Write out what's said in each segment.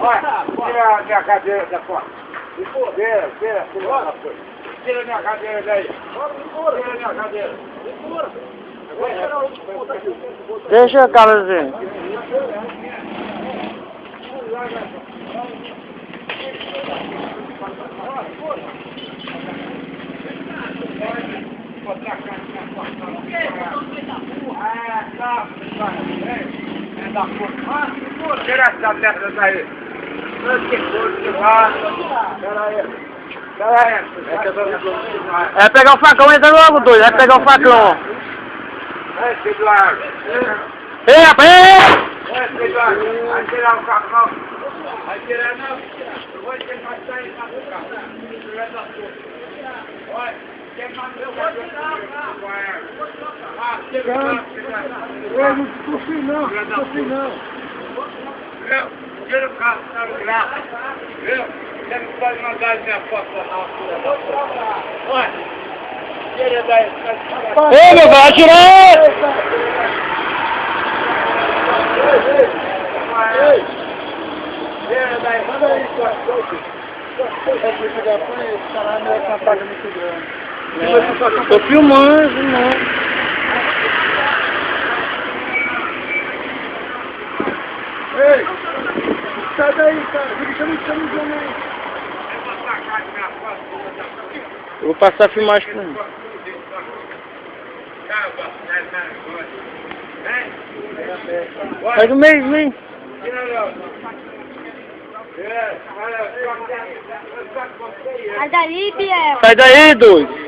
Tira a minha cadeira da porta. Tira minha cadeira daí. Tira minha cadeira. Deixa, Carlosinho. Tira essa merda daí. Pera aí. É pegar o facão, entra logo, doido. É pegar o facão. Ei, Eduardo. Ei, rapaz! Ei, Eduardo. Vai tirar o facão. Vai tirar não. Eu vou ter que passar aí na boca. Olha, quer fazer o Eu não confio não, Tira o carro, tá no graça. Viu? Você não pode mandar minha foto não. Olha. Tira daí. Ei, meu, vai atirar! Tira daí. Manda aí, esse caralho é uma praga muito grande. Tô filmando, não. Ei, sai daí, cara. Chama o João aí. Eu vou passar a filmagem pra mim. Sai do meio, vem. Sai daí, Biel. Sai daí, doido.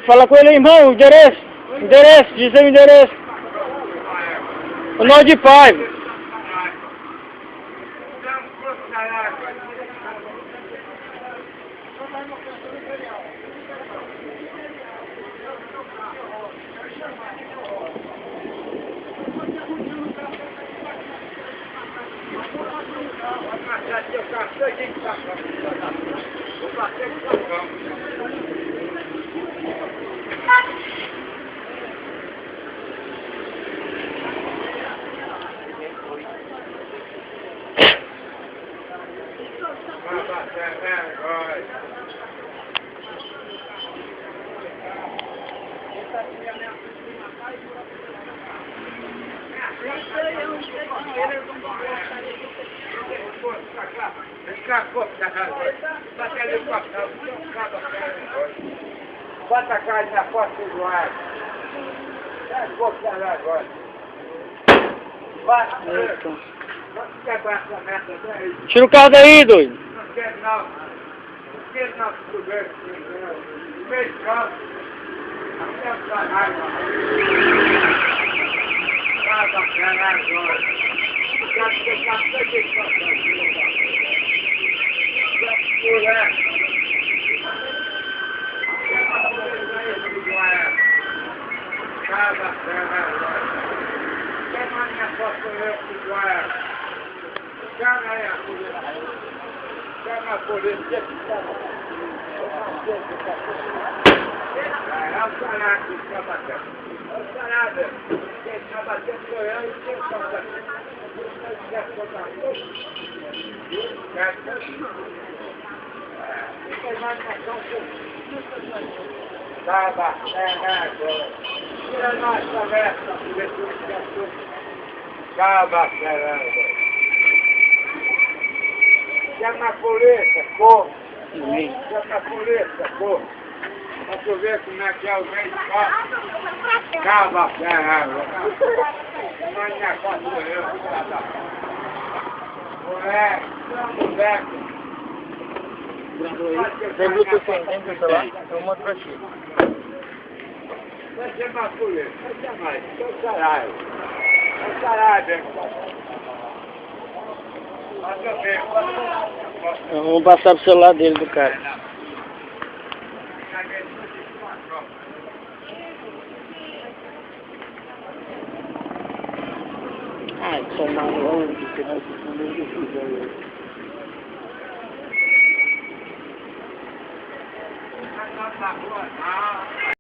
Fala com ele, irmão, o endereço. Endereço, diz aí o endereço. O nó de pai. Bota a cara na porta do ar. Vai botar agora. Vai quebrar essa merda daí. Tira o carro daí, doido. Não quero não. Não quero não descobrir. Fez campo. Até o caralho. Vai bacana agora. Já fiquei bastante de Chama a polícia. É o sarado que está batendo. É o sarado. Quem está batendo sou eu e quem está batendo. Tá bacana agora. Tira nós conversa, tá bacana agora. Chama a polícia, corre. Chama a polícia, corre. Pra tu ver como é que é o meio de casa. Tá bacana agora. Mas minha casa sou eu, tá. Moleque, moleque. Tem Bluetooth aí, tem Bluetooth lá? Eu mando pra ti. Vai chamar a polícia, vai chamar. É o caralho. É o caralho, Vamos passar pro celular dele, do cara. Ai, tomar no ônibus, que nós estamos no Na rua, não.